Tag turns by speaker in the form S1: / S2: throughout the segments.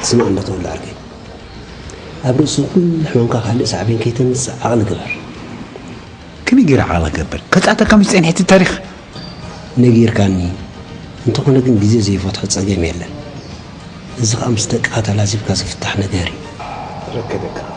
S1: اسمع أنت تقول لعركي أبرز كل حمامك خالي صعبين كي تنسى عقل قبر
S2: كم يجير على قبر كتعطى كم يسأل حتى التاريخ
S1: نجير كاني أنت كنا كن جزء زي فتحة صجيم يلا إذا أمستك هذا لازم كاس فتح نجاري
S2: ركدك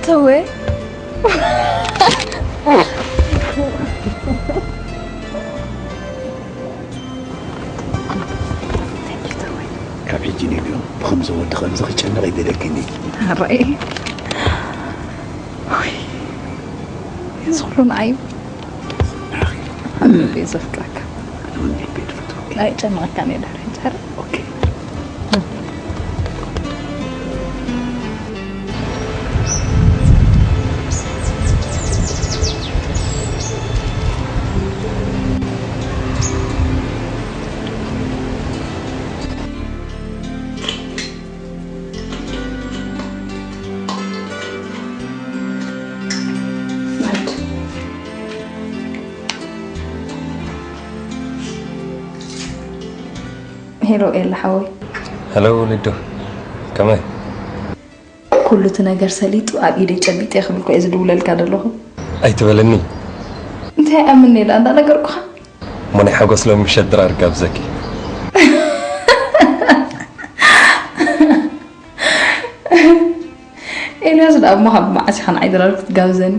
S3: توي
S2: كابيجي نيجو بخمسة ود خمسة خشنا غير ذلكني
S3: رأي يصورون عيب حبيبي يزفكك
S2: أنا ودي البيت فترة
S3: لا يجمعك كان يدهر يجهر
S2: أوكي
S3: هيرو إيه اللي حوي
S4: هلو لدو كمان
S3: كله تناجر سليت وعبيدي تبيت ياخذ لكم إذا دولة الكادر لهم
S4: أي تبلني
S3: أنت أمني لا أنا نجركها
S4: ماني حاجة لو مش قادر أركب زكي
S3: إيه لازم أبو محب مع عشان عيد رأيك تجاوزني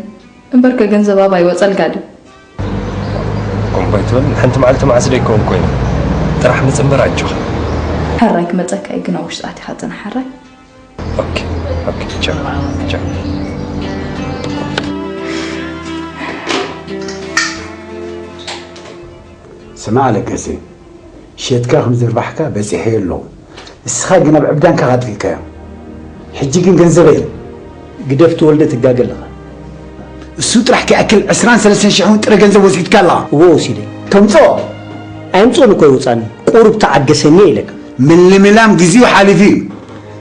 S3: بركة جنزة بابا يوصل قادم
S4: قوم بيتون أنت معلتم عسليكم كوين ترى حمد أمبراجو
S3: حرك متك أي جنا وش تعطي حتى نحرك
S4: أوكي تشاو
S2: سمع لك أسي شيتك خمس ربحك بس يحيلو السخاء جنا بعبدان كغاد فيك حجيكن جنزبي
S1: قدفت ولدت تقاقل لها
S2: السوت راح كأكل عسران 30 شحون ترى جنزب وسيت كلا
S1: ووسيلي
S2: كم صو
S1: أنتو نكوي وصاني قرب تعجسني لك
S2: من الملام جزي وحالفين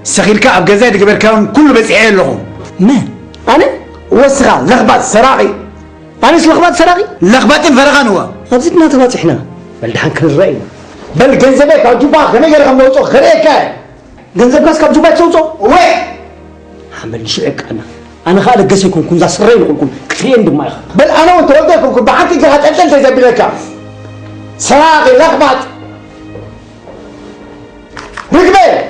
S2: سخيلك أبجزاي تقبل كلام كله بس يحيلهم
S1: من أنا
S2: وسخة لخبط سراقي
S1: أنا لخبط سراقي
S2: لخبط فرغان هو
S1: غزتنا تباطحنا بل دحان كل الرأي
S2: بل جنزبك أجوبا خلينا نجرب موضوع خليك
S1: جنزب ناس كبجوبات صوصو
S2: وين
S1: عمل شيك أنا خالد قسيكم كن ذا سرين لكم كثيرين دم ما يخاف
S2: بل أنا وأنت ردكم كن بعتي جهات أنت تزبلك سراقي لخبط ركبي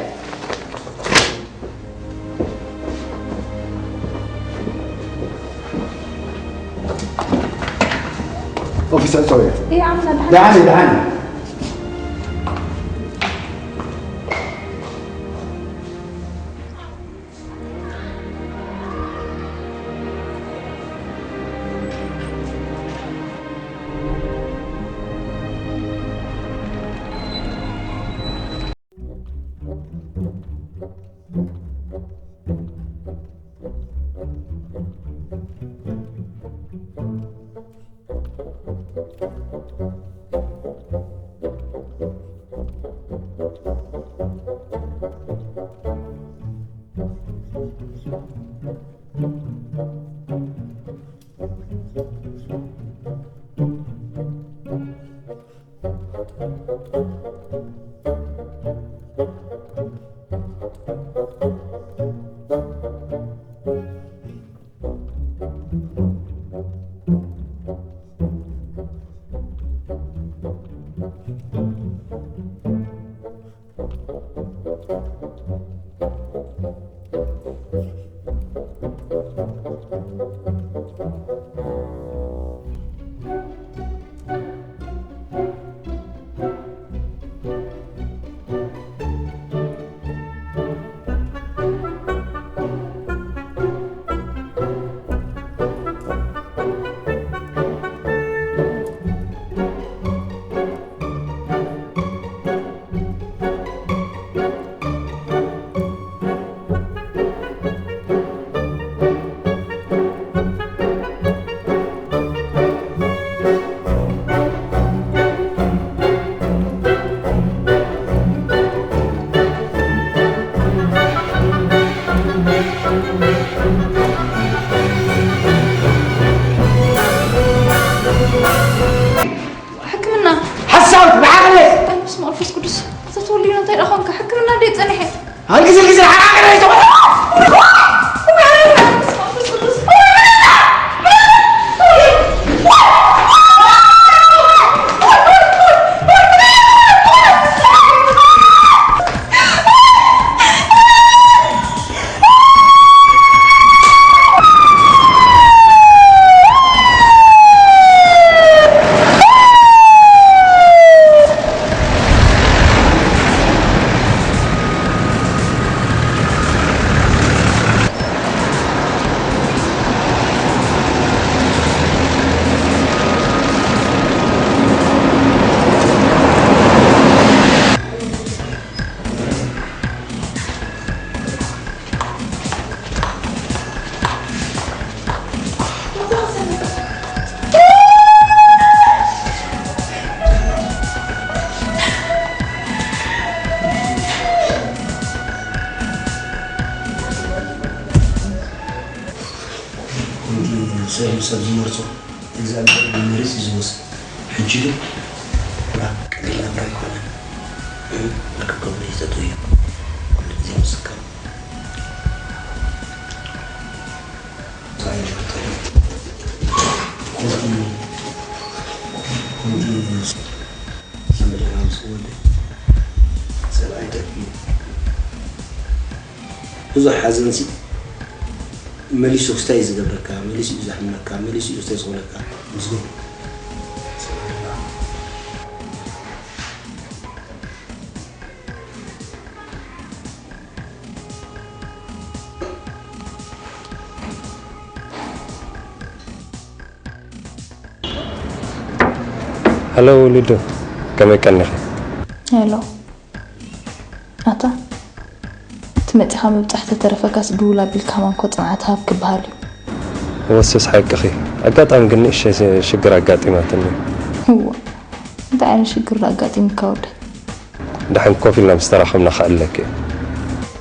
S2: أوفيس أسوي
S3: إيه عمنا
S2: دعني
S3: حكمنا
S2: حسوت بعقلك
S3: اسمع الفوس قدس تتولينا طيب أخوانك حكمنا دي تنحي
S2: هالكسر عقلك
S1: سبز مرصو إذا المريس يزوس حجلو لا قلنا برايكونا لك قبل يتطويب كل زي مسكر صحيح طيب كنت سمجي عام سودي سبعي تكبير بزح حزنسي مليسو استايز قبلك مليسو يزحملك مليسو استايز غلك مزغو
S4: هلو ولدو كم كان نخي
S3: هلو أتا تمتي خامل تحت ترفكاس بولا بالكمان كنت معتها بكبهالي
S4: وسوس حق أخي أقاطع مقلني الشيء شقر أقاطي ما تنمي
S3: هو أنت عارف شقر أقاطي مكود
S4: دحين كوفي لنا مستراحة من أخال لك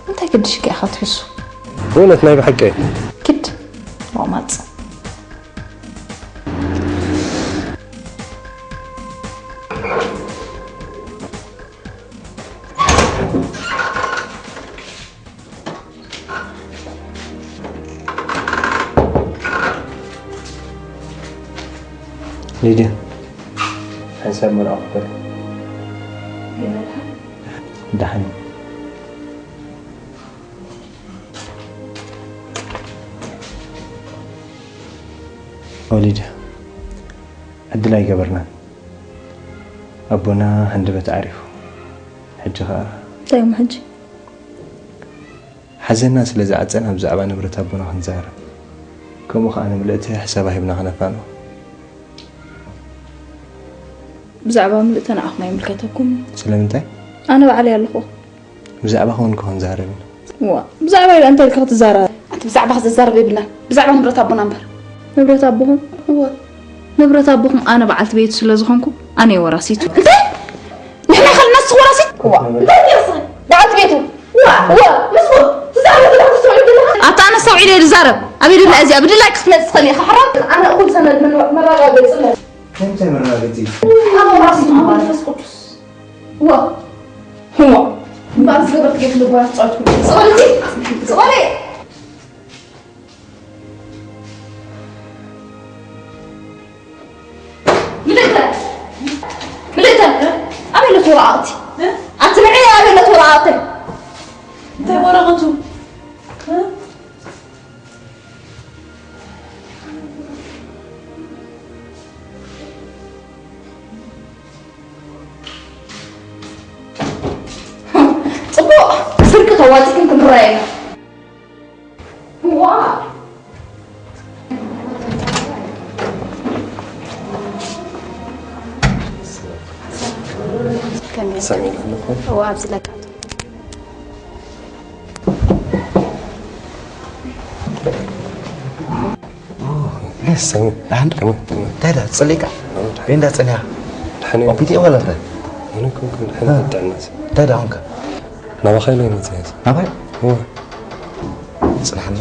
S3: أنت كده شكي أخذ فيسو
S4: وين تنايب حقي
S3: كده ومات
S4: ليديا حساب من أفضل دحين وليديا عدلاي قبرنا أبونا هندبة تعرفه حجها
S3: طيب حجي
S4: حزنا سلازع عدسنا بزعبان نبرت أبونا خنزار كم أنا ملأتها حسابها ابن خنفانه
S3: بزعبا ملتنا أخنا يملكتكم
S4: سلامتي
S3: أنا بعلي اللخو
S4: بزعبها هون كون زاربين
S3: بزعبا إذا أنت اللي تزارب
S5: أنت بزعبها تزارب ابنك بزعبها نبرة أبونا نبر
S3: نبرة أبوهم هو نبرة أبوهم أنا بعلت بيت سلازخنكم أنا وراسيته
S5: أنت نحن خلنا نص وراسيت هو أنت يصير بعلت بيته هو مسؤول تزارب كده تسوي كده
S3: أنا سوي لي الزارب أبي لي الأزياء أبي لي لايكس
S5: خلي حرام أنا أقول سنة من مرة قبل سنة
S4: أنت مرة بدي
S5: أنا راسي ما بعرف أسكتس هو بس قبل كيف نبغى نسألك سؤالي مليتا أبي لك ورعاتي أتبعي أبي لك ورعاتي
S3: أنت ورغته
S5: سرقة خواتك يمكن براينا واو كم
S4: سامي
S5: هو عبد لك
S4: ليش سامي
S2: عندك تادا تصليك فين دا تصليها
S4: دحين
S2: وبيتي ولا لا
S4: أنا كنت دحين بدع الناس
S2: تادا هونك
S4: أنا بخيله يمتيز
S2: نبي
S4: هو
S2: صلحني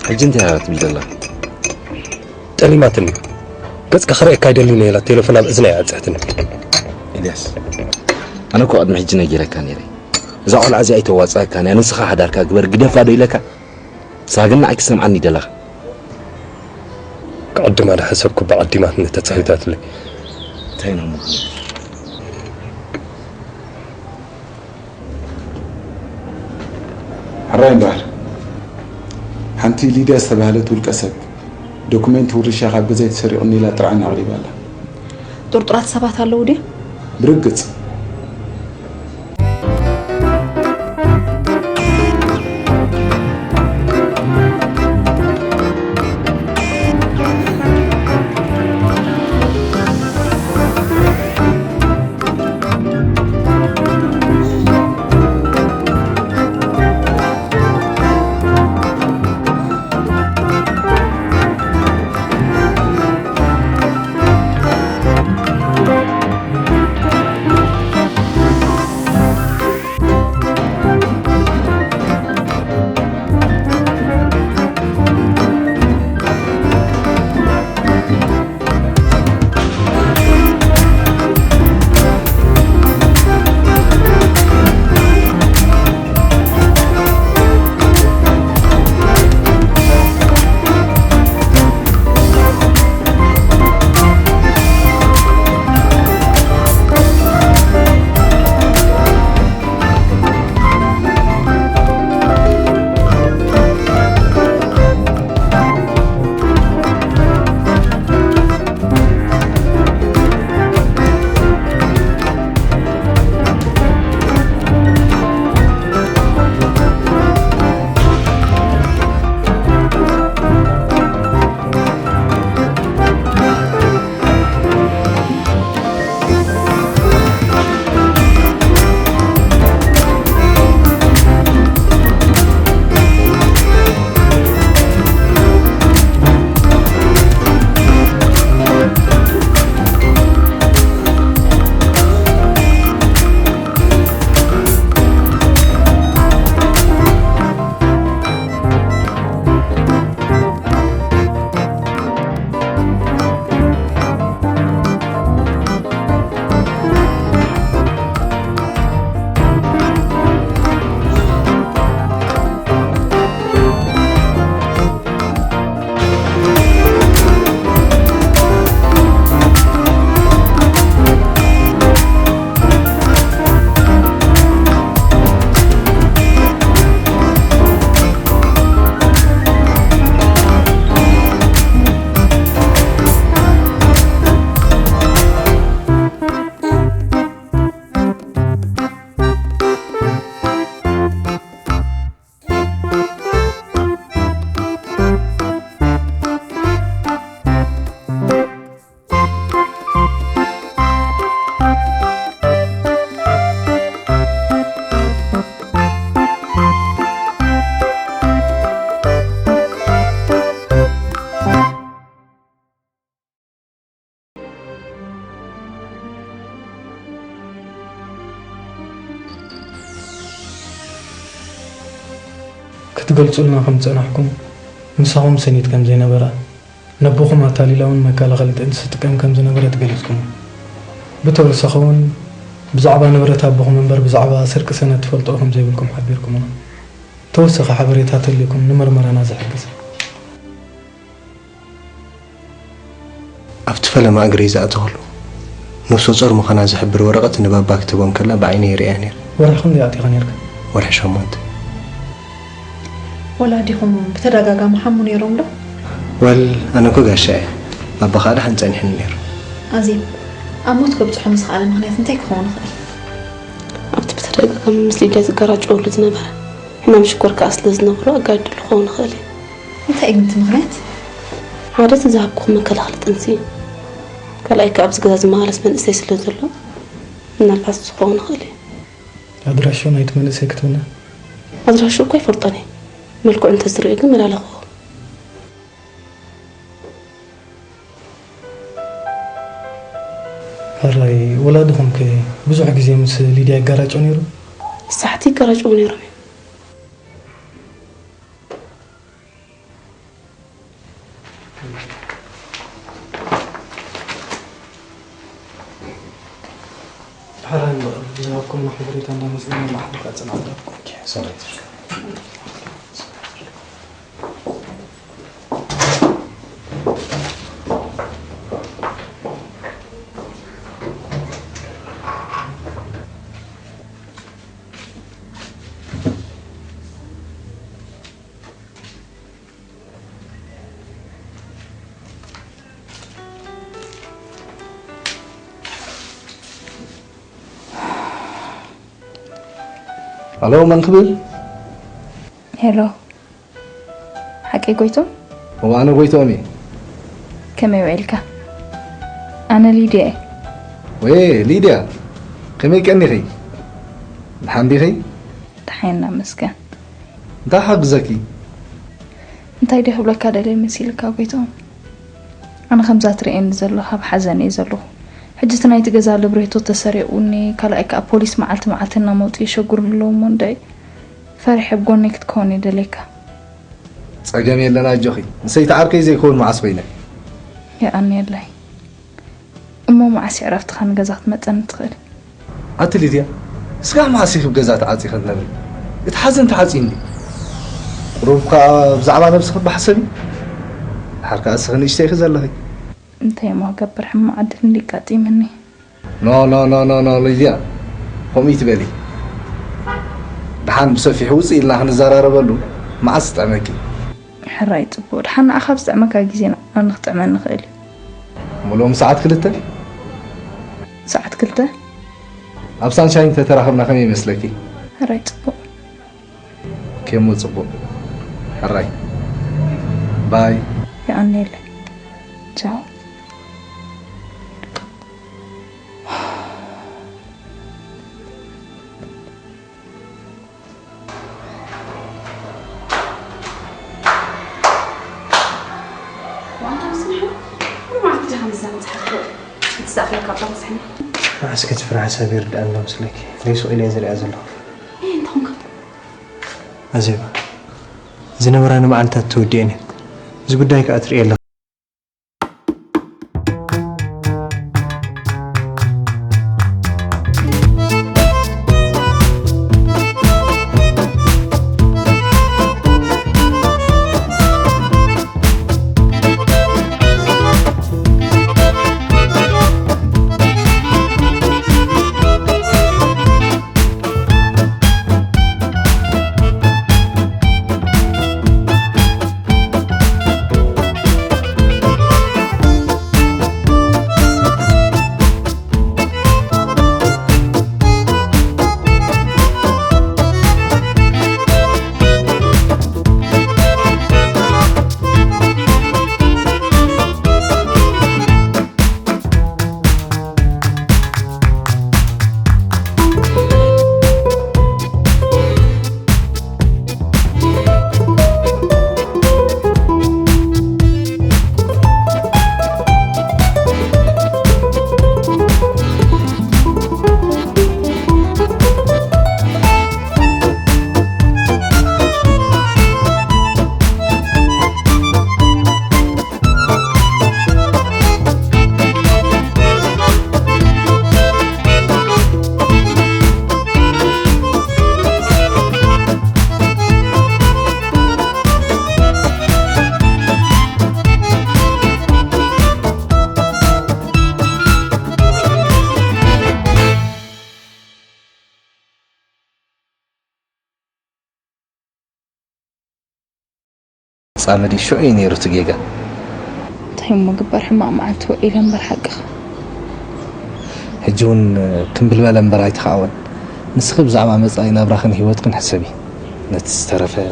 S6: حجنت يا تبيد الله
S4: تلي ما تلي قص كخري كايدلني لا تليفون بإذني عزعتني
S6: إلياس أنا كو أدم حجنا جيرا كان يري إذا أول عزي أي تواصل كان أنا نسخة حدارك أكبر قدف هذا لك ساقنا أكسم عني دلغ
S4: قدم على حسبك بعدمات من تتصيدات لي
S6: تاينا مو
S2: حراين بحر حنتي ليديا استبهلت والكسب دوكمنت ورشا خاب جزيت سرقني لا طرعنا غريبه لا
S3: طرطرات سبات አለው ዲ
S2: برقص
S7: ክትገልጹ لنا ከም ጸናሕኩም مساهم سنيت كم زين برا نبوخم هتالي لون مكان غلط إنس تكم كم زين برا تقلتكم بتول سخون بزعبة نبرة أبوخم منبر بزعبة سرك سنة تفلتوهم زي بالكم حبيركم أنا توسخ حبريت هاتليكم نمر أنا زحجز
S8: أفتفل ما أجري زاتهلو نفس صار مخنا زحبر ورقة نبابك تبون كلا بعيني ريانير
S7: ورحكم دي أعطي غنيرك
S8: ورح شمات
S5: ولادكم بتدقق محمد يروم له
S8: أنا كوجا شاي بابا خالد حنتين حنير
S5: عظيم أموت كبت حمص على مهنية انتي كون خير
S9: أبت بتدقق مثلي جاز جراج أول زنبرة إحنا مش كورك أصل زنبرة قاعد الخون خالي
S5: أنت إجمت مهنية
S9: عادة ذهبكم مكان خلط أنسي كلايك أبز جاز مالس من إستيس لزلو من الباس خون خالي
S7: أدرى نايت من سكتنا
S9: أدرى شو كيف فرطني ملكو أنت زرقك من على خو
S7: هراي ولادهم كي بزح جزء مس ليديا جراج أونيرو
S9: ساعتي جراج أونيرو
S7: هراي جاكم محبريت أنا مسلم ما حد قاعد سنعرف
S8: صارت
S6: ألو من قبل؟
S3: هلو حكي قويتو؟
S6: هو أنا قويتو أمي
S3: كم يوعلك؟ أنا ليديا
S6: ويه ليديا كمي كأني خي الحمدي خي؟
S3: تحينا مسكن
S6: ده حق زكي
S3: انت يدي حبلك هذا لي مسيلك قويتو أنا خمسات رئين زلوها بحزني زلوه حجتنا يتجزا لبريتو تسرقوني كلايك أبوليس معلتنا موتي شجر اللومون داي فرح بقولك تكوني دليكا
S6: سأجمع لنا جوخي نسيت عاركي زي يكون مع صبينا
S3: يا أني الله أمو معسي عرفت خان جزات متن تخيل
S6: عتلي ديا سقع معسي خب جزات عاتي خد نبي اتحزن تعزيني روبك بزعما نفسك بحسبي حركة أسخن إيش زل هاي
S3: انت يا ما قبر حما عدل لي قاتي مني
S6: نو ليديا قومي تبالي دحان بصفي حوصي إلا هنزارة ربلو ما أستعمكي
S3: حرايت بود حنا أخاف استعمكا جزينا أنا نختعمل نخيل
S6: ملوم ساعات كلتا
S3: ساعات كلتا
S6: أبسان شاين تتراخبنا خمي مسلكي
S3: حرايت بود
S6: كيمو تصبو حراي باي
S3: يا أني الله تشاو
S8: عسكت فرح سبير دان مسلك ليس إلي زري أزله
S5: إيه أنت هونك
S8: أزيبا زنبرانا معلتات توديني زقدايك أتري الله
S6: فصامدي شو ينيرو تجيجا
S3: تحيم مقبر حما معتو إلى مبر حقه
S6: حجون تنبل بلا مبراي تخاون نسخب زعما مصاينا براخن هيوتكن حسبي نتسترفه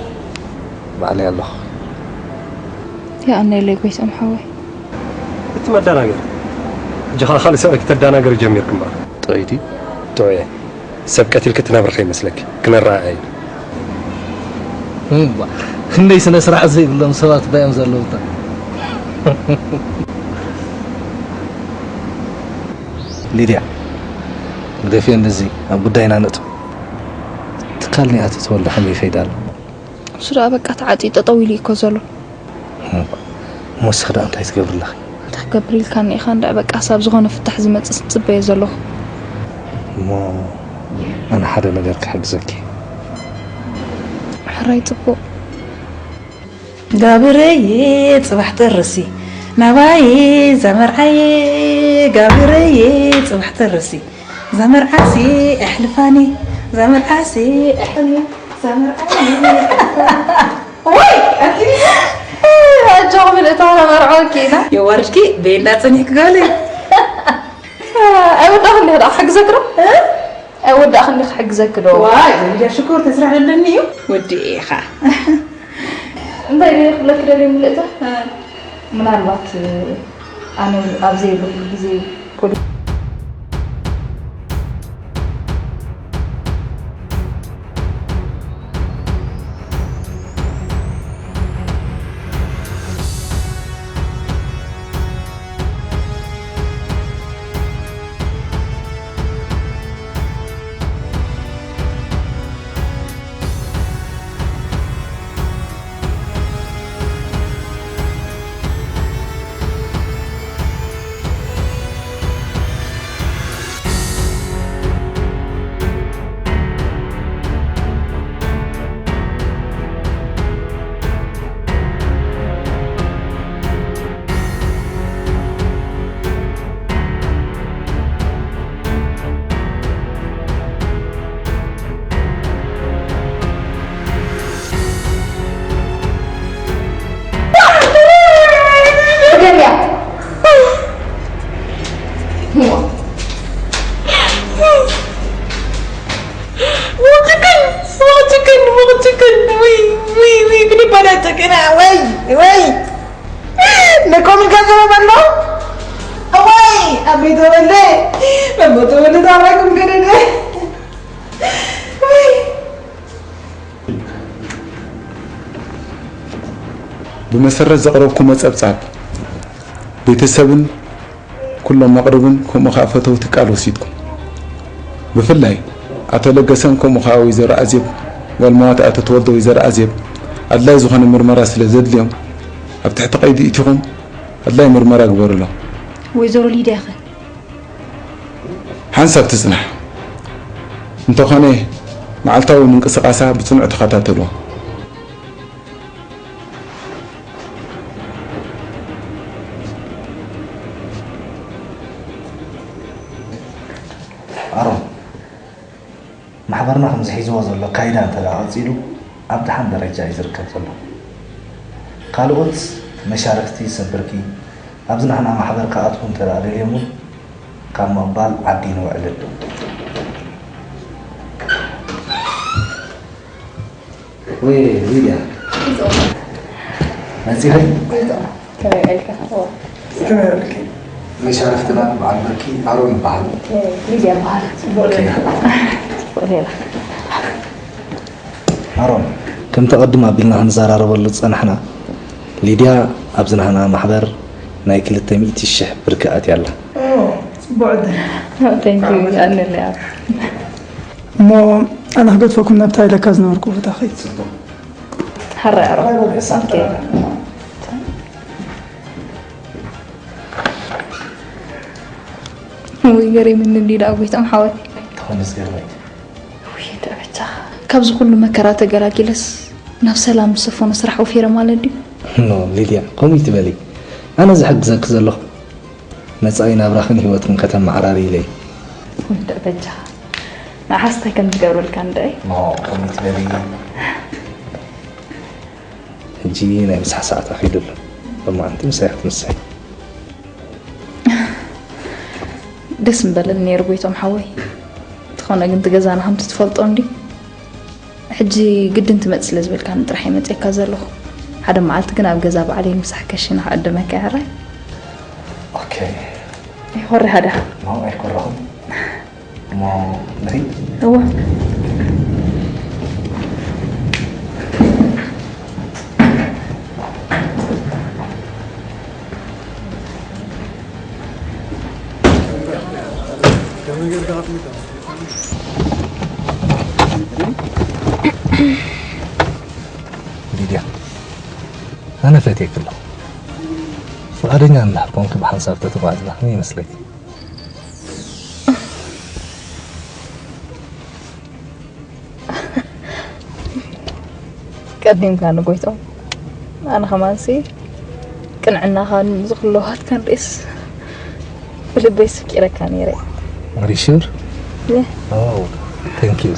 S6: بعلي الله
S3: يا أنا اللي قويت أم حوي
S4: تمدانا غير جخا خالي سألك تدانا غير جميركم بقى
S6: طيدي
S4: توي سبقتي الكتنا برخي مسلك كنا الرائعين
S6: خندي سنة سرعة زي بالله مسوات بايم زلوتا ليديا مدافين نزي أبو داينا نتو تقالني أتتولى حمي فيدال
S3: سرعة بقى تعطي تطويلي كوزلو
S6: موسخ دا أنت هيتقبر الله
S3: تقبريل كان إخان دا بقى أصاب زغونا فتح زمت صبي زلو
S6: مو أنا حدا نقرك حق زكي
S3: حراي تبو
S10: قابري صباح ترسي نواي زمر عي قابري صباح ترسي زمر عاسي احلفاني زمر عاسي احلي زمر عاسي وي
S3: أجاوب الإطارة مرعوك كينا
S10: يا ورشكي بين لا تنيك قالي
S3: أود أخلي هذا حق ذكره أود أخلي حق ذكره
S10: واي يا شكور تسرح للنيو ودي إيخا
S3: انت يخلك لي ملئته ምናልባት አነ አብዘይ ጊዜ
S2: بمسرة زقربكم مصبصاب بيتسبن كلهم مقربن كم خافته وتقالوا سيدكم بفلاي اتلقسنكم خاوي زرع ازيب والموات اتتوضوا زرع ازيب الله يزخن مرمرة سلازد اليوم ابتحت قيد ايتكم الله مرمرة اكبر له
S3: ويزوروا لي داخل
S2: حنسب تصنح انت خاني معلتاو من قسقاسا بصنع تخاتاتلو
S6: أرون محبرنا خمس حيزوا زلا قايدة أنت لا عزيلو أبدا حن درجة يزركب زلا قالوا أنت مشاركتي سبركي أبزنا حنا محبر كأتكم ترى اليوم كم مبال عدين وعلد ويا نسي هاي كمان مشارفتنا مع المركي أرون بعد
S3: ليديا بعد
S6: أرون كم تقدم قبلنا هنزار ربل صنحنا ليديا أبزنا هنا محضر نايكل التميت الشح بركات يلا
S10: بعد
S3: تانكيو أنا اللي أعرف
S10: مو أنا قلت فكم نبتاي لك أزنا مركوبة تاخيت
S3: حرة أروح أوكي ويجري من اللي لا أبغى تمحور
S6: تخونس قربت
S3: ويدا بتاع كابز كل مكرات جراكيلس نفس سلام صفون سرح وفيرة مالدي
S6: نو ليديا قومي تبالي أنا زحق زك زلو نصاينا براخن هيوتن كتم عراري لي
S3: ويدا بتاع ما حسيت كم تقول الكنداي
S6: ما قومي تبالي حجي ناي مسح ساعة أخيد له لما أنت مساحة مساحة
S3: دسم بلني ربيتهم حوي تخونا قنت جزانا هم تتفلطون دي حجي قد انت متسل زبل كانت رح يمتى كازلو هذا ما عاد قنا بجزاب عليه مسح كشين قدامك يا هراي
S6: أوكي
S3: يوري هذا
S6: ما هو يكون رهم ما نريد
S3: هو
S6: ليديا أنا فاتيك له فأرينا أن نحكمك بحنصار تتبعد له مين مثلك
S3: قديم كانوا قويتهم أنا خماسي كان عنا خان زخلوهات كان رئيس بلبيس فكيرة كان يري
S6: Are you sure?
S3: Yeah.
S6: Oh, thank you.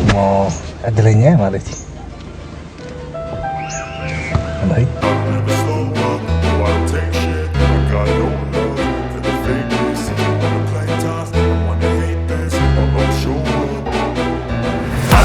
S6: Mau adilanya malati. Baik.
S11: I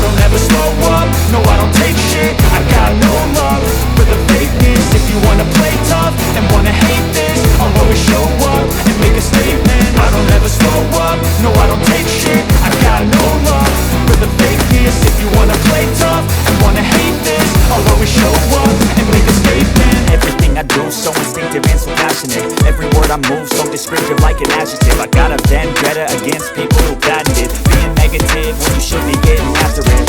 S11: don't ever slow up, no I don't take shit. I got no love for the fakeness. If you wanna play tough and wanna hate this, I'll always show up and make a statement. I don't ever slow up, no I don't take shit. I got no love for the fakeness. If you wanna play tough and wanna hate this, I'll always show up and make a statement. Everything I do so instinctive and so passionate. Every word I move so descriptive like an adjective. I got a vendetta against people who patented being negative when you should be getting after it.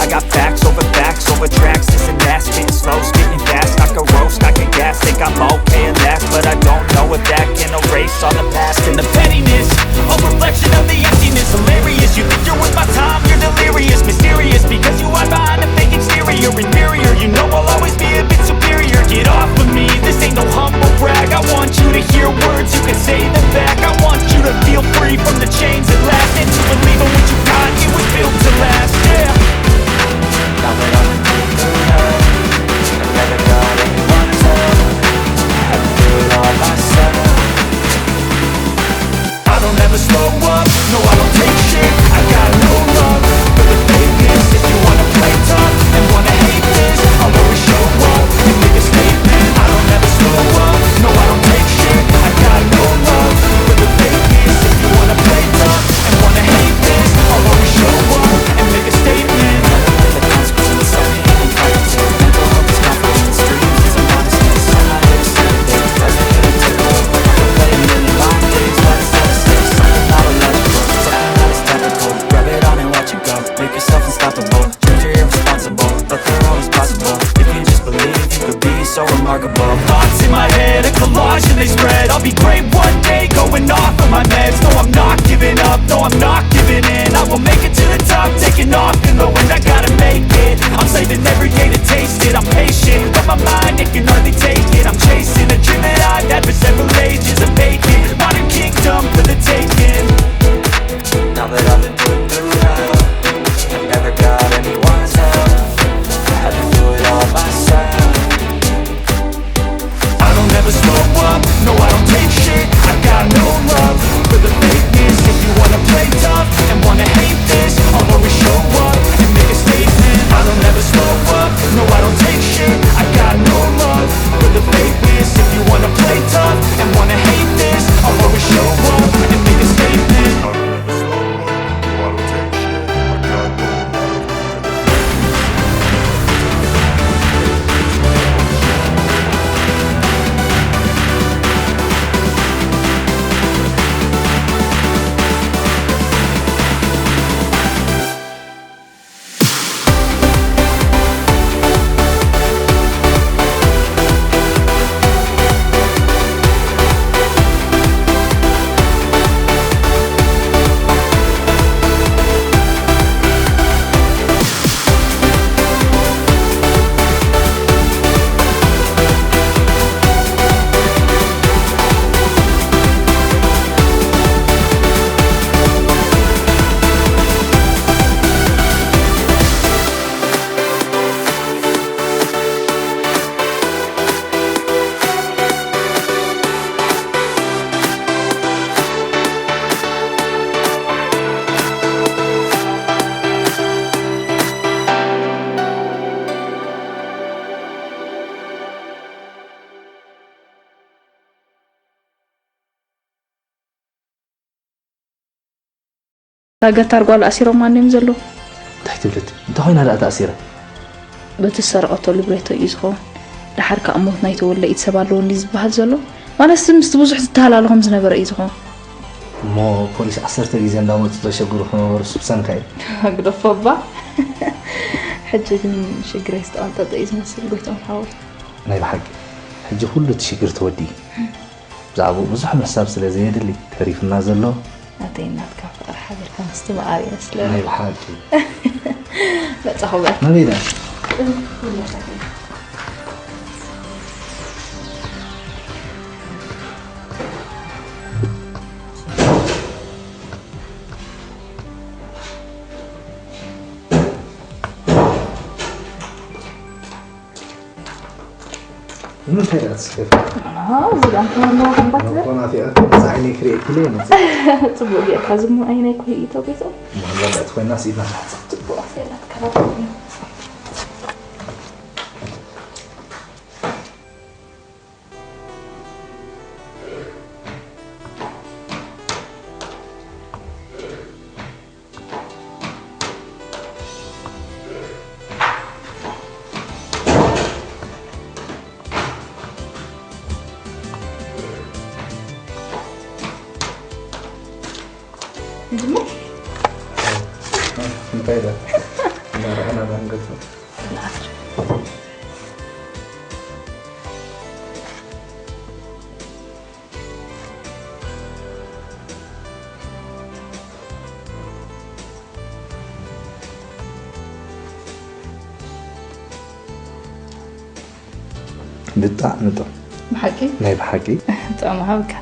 S11: I got facts over tracks, this and that, spitting slow, spitting fast, I can roast, I can gas, think I'm okay at last, but I don't know if that can erase all the past and the pettiness, a reflection of the emptiness, hilarious, you think you're worth my time, you're delirious, mysterious, because you hide behind a fake exterior, inferior, you know I'll always be a bit superior, get off of me, this ain't no humble brag, I want you to hear words, you can say them back, I want you to feel free from the chains that last, and to believe in what you got, it was built to last, yeah. Now that I'm in the road, I never got anyone's help. I had to do it all myself. I don't ever slow up, no I don't take shit. I got no love for the fakeness. If you wanna play tough and wanna hate this, I'll always show up and make a statement. I don't ever slow up, no I don't take shit. I got no love for the fakeness. If you wanna play tough and wanna hate this, I'll always show up and make a statement. So remarkable. Thoughts in my head, a collage and they spread. I'll be great one day, going off of my meds. No, I'm not giving up, no, I'm not giving in. I will make it to the top, taking off in the wind. I gotta make it, I'm saving every day to taste it. I'm patient, but my mind, it can hardly take it. I'm chasing a dream that I've had for several ages. A vacant, modern kingdom for the taking. Now that I've been put through hell, I never got anyone's help. I had to do it all myself. I don't ever slow up, no I don't take shit. I got no love for the fakeness. If you wanna play tough and wanna hate this, I'll always show up and make a statement. I don't ever slow up, no I don't take shit. I got no love
S3: لا تارقوا أسيرهم ما نمزلوا
S6: تحت بلد أنت هين هلا تأثيره
S3: بتسرقوا لبريتو يزخون لحركة أموت نايتو ولا يتسبالون ليز بهالزلو وأنا استبوزح تتهلا لهم زنبر يزخون
S6: مو بوليس عصرت الجيزان دامو تشغلوا خنور سبسان كاي
S3: هقدر فبا حجة شجرة استأنت تأيز مسل بيتهم حاول
S6: ناي بحق حجة كله تشجر تودي زعبو مزح محساب سلازي اللي تعريف النازل له
S3: أتينا تكافئ حاضر كان استمع عاري أسلام
S6: ناي بحق
S3: لا تخوف
S6: ما بيدا من تيرس كيف؟
S3: زين أنا ما حبيت.
S6: أنا في أكل عيني كريت كلين.
S3: تبغى جي أكازم عيني كوي تو بيتو.
S6: ما لا تكون ناس إذا
S3: تبغى أسيرك كلام.
S6: فايدة لا أنا بنقطع بتاع نطع
S3: بحكي
S6: ناي بحكي
S3: طعم هبكة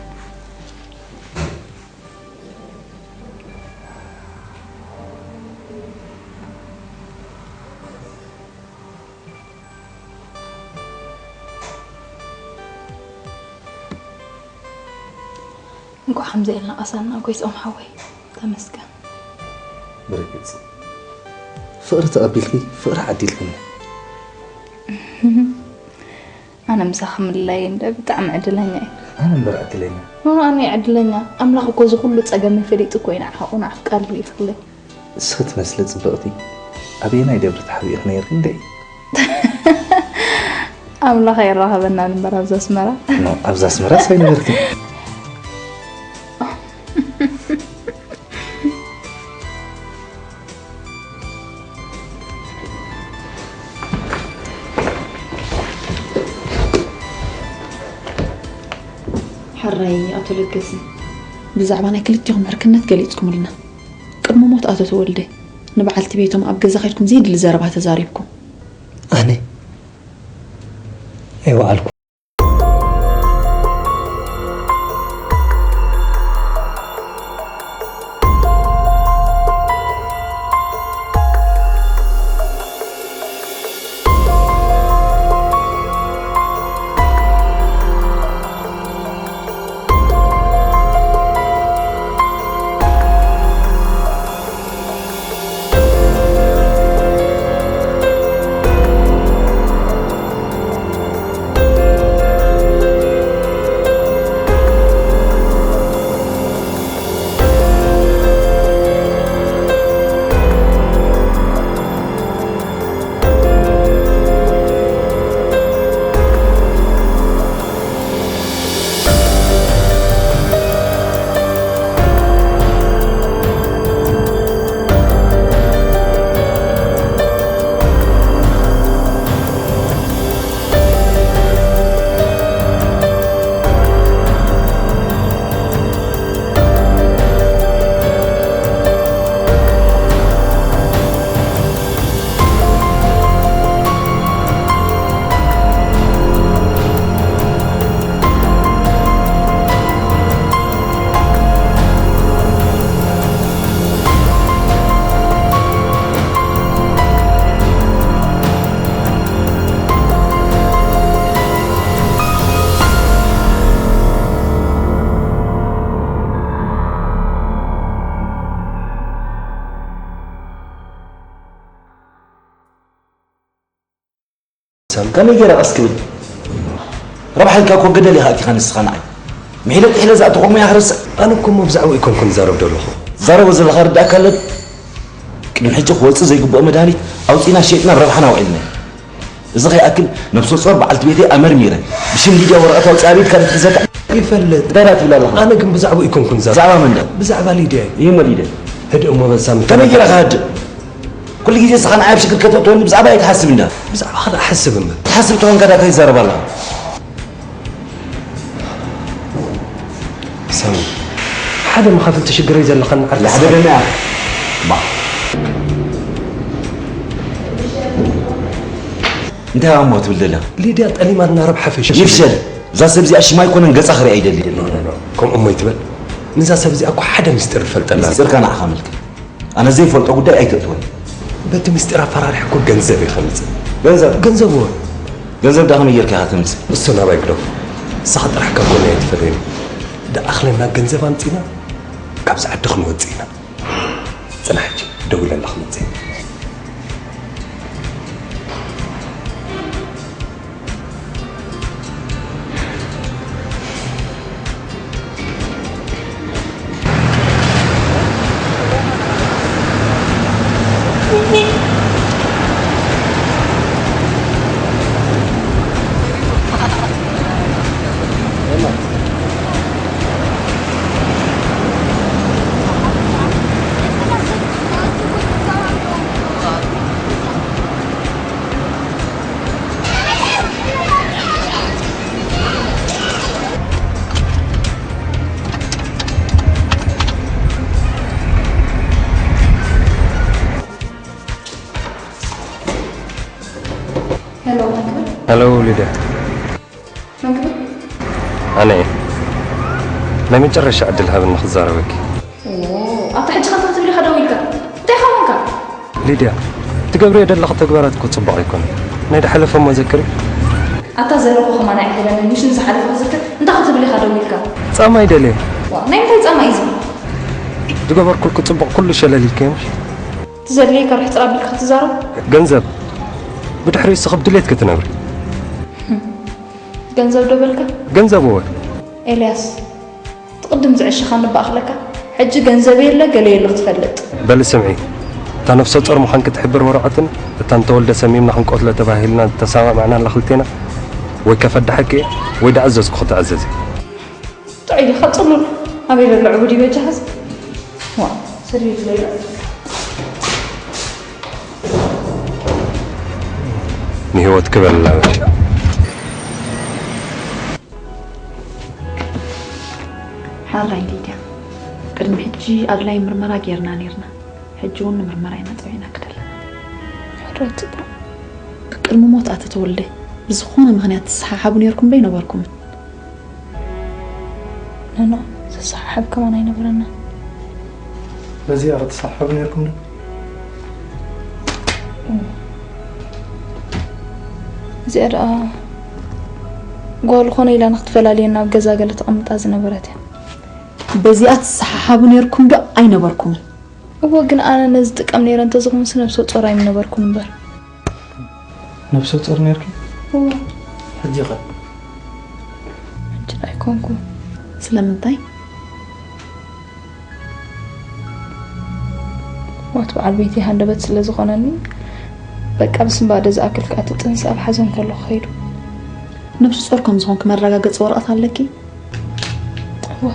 S3: نقول حمزة إلنا أصلنا كويس أم حوي تمسكن
S6: بركز فقرة تقبلكي فقرة عديلكم
S3: أنا مسخم الليل ده بتعم عدلني
S6: أنا مبرأت لنا
S3: ما أنا عدلني أملاك كوز كله تأجمل فريق كوين حقنا قلبي يفكلي
S6: سخت مسلة صبغتي أبينا يدبر تحبير نير كندي
S3: أملاك يراها بنا نبرة أبزا سمرة
S6: نو أبزا سمرة سوين بركي
S9: حري أتولقسي بزعبانا كلتيهم مركنات قليتكم لنا قبل موت أتولدي نبعلت بيتهم أبقى زخيركم زيد الزربها تزاريبكم
S1: أنا أيوة عليكم
S6: كم يجرى أسكبل ربح الكاكو قدر لي هاكي خان السخان عين محيلة حيلة زعتكم يا حرس
S8: أنا كم مبزعوا يكون كن زارب دولخو
S6: زارو وزل الخارج أكلت من حجة خوص زي جبوا مداني أو تينا شيءنا بربحنا وعلنا إذا خي أكل نفسه صار بعلت بيتي أمر ميرة بشم ليجا ورقة وتعبيد كانت تزكى
S4: يفلت
S6: دارات ولا لا
S4: أنا كم بزعبو يكون كن
S6: زعبا من ده
S4: بزعبا ليدي
S6: هي مليدة
S4: هدئ وما بنسام
S6: كم يجي هاد كل جزء سخن عيب شكل كتب تقول بزعبا يتحسب منه
S4: بزعبا هذا أحسب منه
S6: تحسب تون كذا كي زرب الله
S4: سامي حدا ما خافت تشجر يزل خن عرض
S6: حدا بما با انت يا عمو تولد له
S4: ليدي أتقلي ما لنا ربحة في شيء
S6: يفشل ذا سبزي أشي ما يكون انقص آخر عيد اللي
S4: كم أمي تبل نزا سبزي أكو حدا مستر فلت الله
S6: مستر كان أحملك أنا زي فلت أقول ده أي تقول
S4: بدي مستر فرار حكو جنزبي خمس
S6: جنزب هو جنزب ده هم يركي هاتمس
S4: السنة بيقدر ساعات راح كقول لي تفرين ده أخلينا جنزب أنتينا كابس عدخل وزينا سنحكي دولة الأخمد زين هلو ليديا
S3: منكبر
S4: أنا إيه ما متجرش أعدلها بالنخزارة وكي
S3: أنت حج خاطر تبلي خدويلك تخونك
S4: ليديا تقبري يد اللقطة قبرات كنت صباح يكون نيد حلفة ما ذكري
S3: أنت زلوا خو ما نعرف مش نزح على فزك أنت خاطر تبلي خدويلك
S4: سامي دليل
S3: نايم تيجي سامي إذا
S4: تقبر كل كنت صباح كل شيء للي كيمش
S3: تزليك رح تقابلك اختزارو
S4: جنزب بدحري سخب دليت كتنبري
S3: جنزب دبلك
S4: جنزب هو
S3: إلياس تقدم زعش خان بأخلك حج جنزبي لا قليل تفلت
S4: بل سمعي تا نفس صار محنك تحبر ورقة تان تولد سميمنا حنك قتلة تباهلنا تسامع معنا لخلتنا ويكفد حكي ويدا عززك خد عززي
S3: تعيدي خطلول أبي العبودي بجهز وا سرير ليلى
S4: نهوت كبل لا
S9: حالي ليديا قدم حجي أغلاي مرمرة غيرنا نيرنا حجون مرمرة ينطعينا كدل
S3: حرت
S9: بقل موت أتتولده بزخونة مغنيات الصحابة نيركم بين وبركم
S3: لا الصحاب كمان أين برنا
S7: بزيارة الصحابة نيركم ده
S3: زيادة قول خوني إلى نختفل علينا بجزا قالت أمت أزنا براتي
S9: بزيات الصحابة نيركم ده أين بركم
S3: هو قن أنا نزدك أم نيران تزغون سنة بصوت أراي من بركم بر
S7: نفسه تصير نيركم
S3: هو
S7: حجيقة
S3: حجي يكونكم
S9: سلامتاي
S3: واتبع البيتي هندبت سلازغونني بقى بس بعد إذا أكل كأت تنسى بحزن كله خير
S9: نفس صوركم زهون كمان رجعت صورات عليكي
S3: هو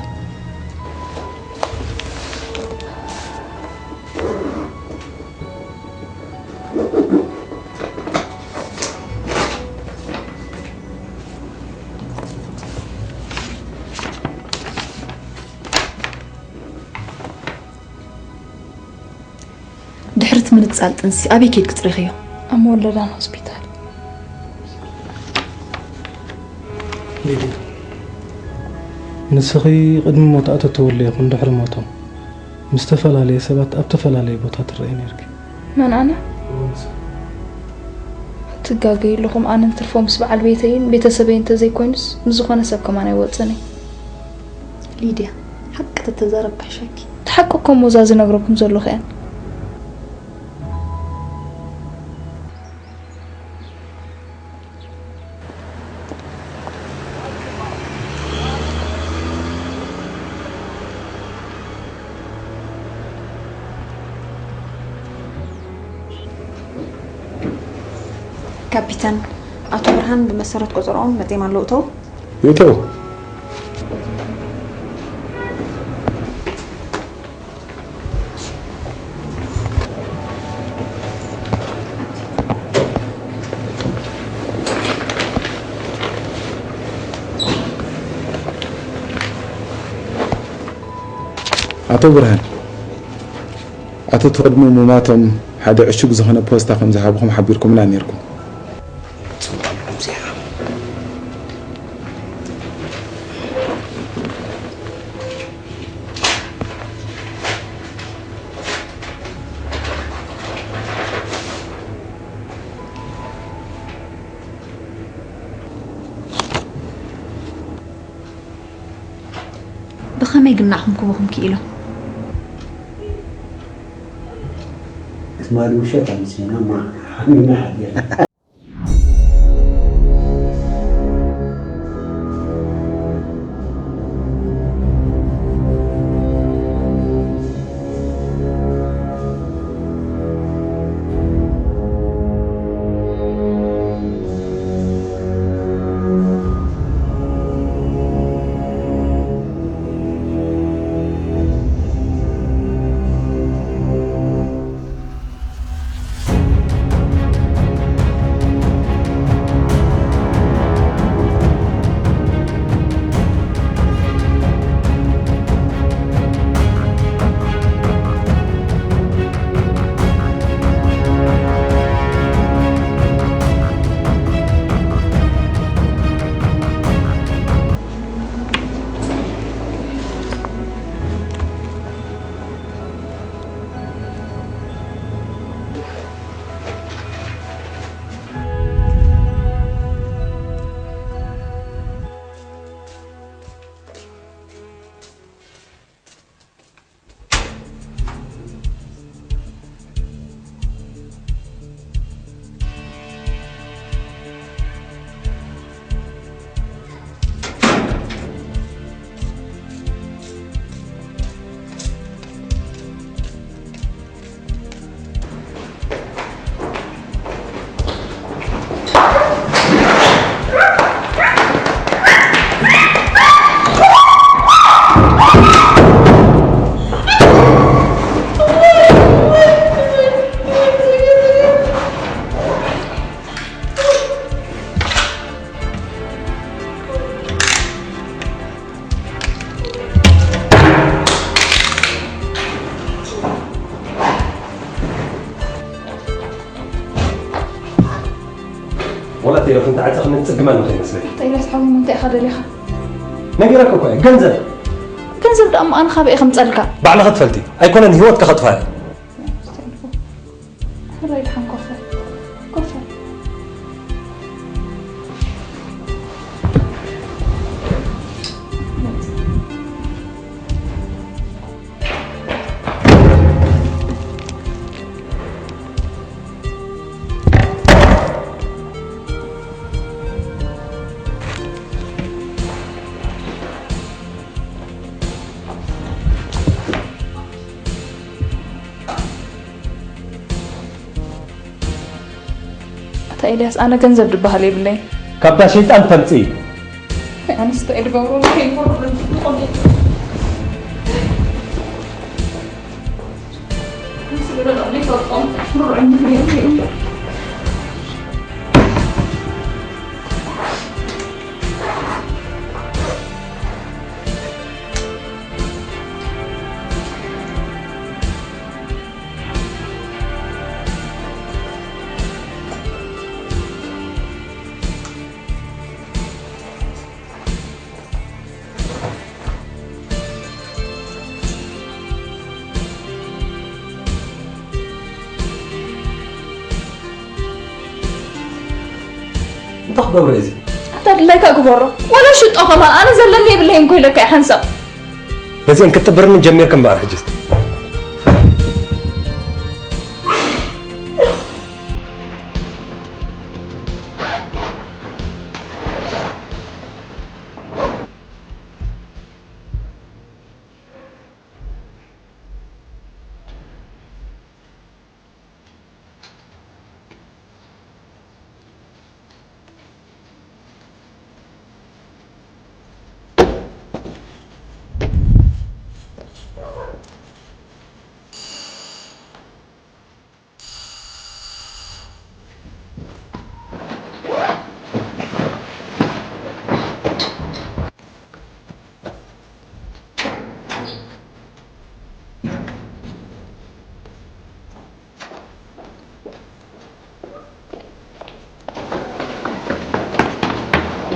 S9: دحرت من تسألت انسي أبي كيد كتريخيو
S3: أم ولدان هوسبيتال
S7: ليدي نسخي قدم موت أتتولي يكون دحر موتهم مستفل عليه سبات أبتفل عليه بوتات الرئين يركي
S3: من أنا؟ تقاقي لكم أنا نترفو مسبع البيتين بيتسبين تزي كوينس مزخونا سبكم أنا يواتسني
S9: ليديا حق تتزارب بحشاكي
S3: تحققكم مزازي نقربكم زلو خيان
S9: كابتن أتو برهان بمسارات قطرون متى ما لقطه
S2: يوتو أتو برهان أتو تقدموا مماتهم حدا عشوق زهنا بوستا خمسة حابكم حبيركم لا نيركم
S9: بخمي قلناهم كوبهم كيلو
S1: اسمها الوشات عم سينا ما حد يعني
S4: ولا تيرف انت عايز خلينا نتسجمان نخي مسلي
S3: طيب أصحابي منطقة خذ ليها
S4: نجرك كوي جنزل
S3: ده أم أنا خابئ خمس ألك
S4: بعد غطفلتي أيكون أن هيوت كخطفها
S3: هلا يلحم كفر إلياس أنا كنزب دبها لي بالله
S4: كابتا شيطان تمسي
S3: أنا استقل بورو كي مرة
S4: تخبر رئيسي
S3: أنت لك أكبر ولا شو أخبر أنا زلني بالله نقول لك يا حنسب
S4: بس إن كنت برن جميع كم بارح جست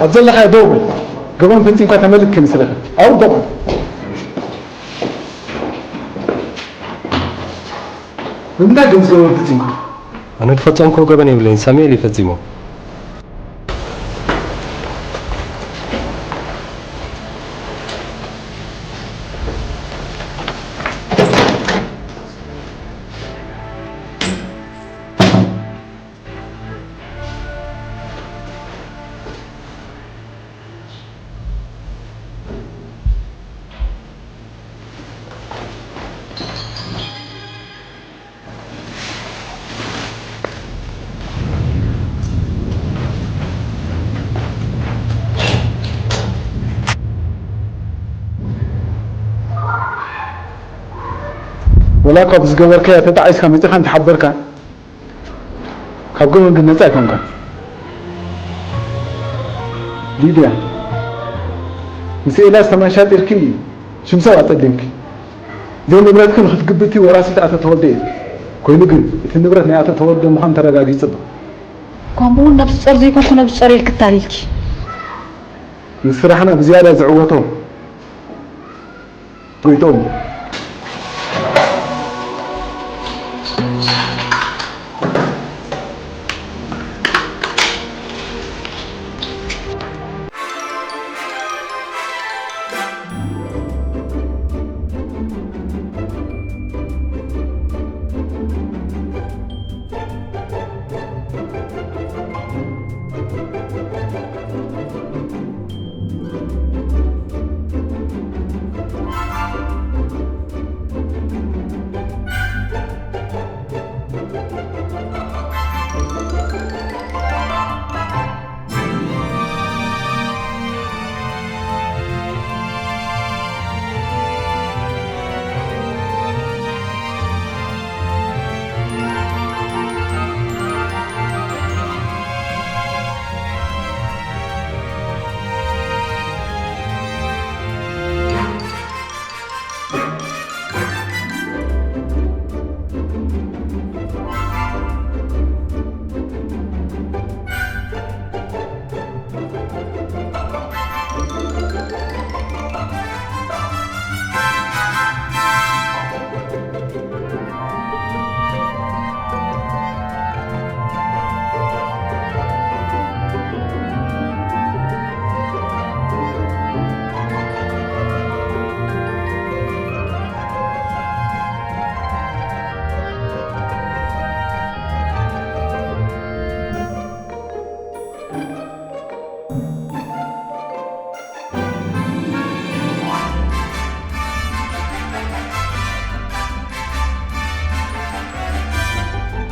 S2: أتزلق يا دوبل قبل بنتي كانت ملك كمسلها أو دوبل من ده جنس قبل بنتي
S4: أنا الفتان كو قبل يبلين سامي اللي فتزيمه
S2: ولا قبض جبر كيا تتعيش خمسة خان تحبر كان خبقوا من الناس أكون كان ليديا مسئلة سماشات إركي شو مسوى تقدمك زي نبرات كن خد قبتي وراسي تعطى تولدي كوي نقل النبرات نعطى تولدي مخان ترى قاعد يصب
S9: كم بقول نفس أرضي كم نفس أرضي الكتاريك
S2: نصرحنا بزيادة زعوتهم قويتهم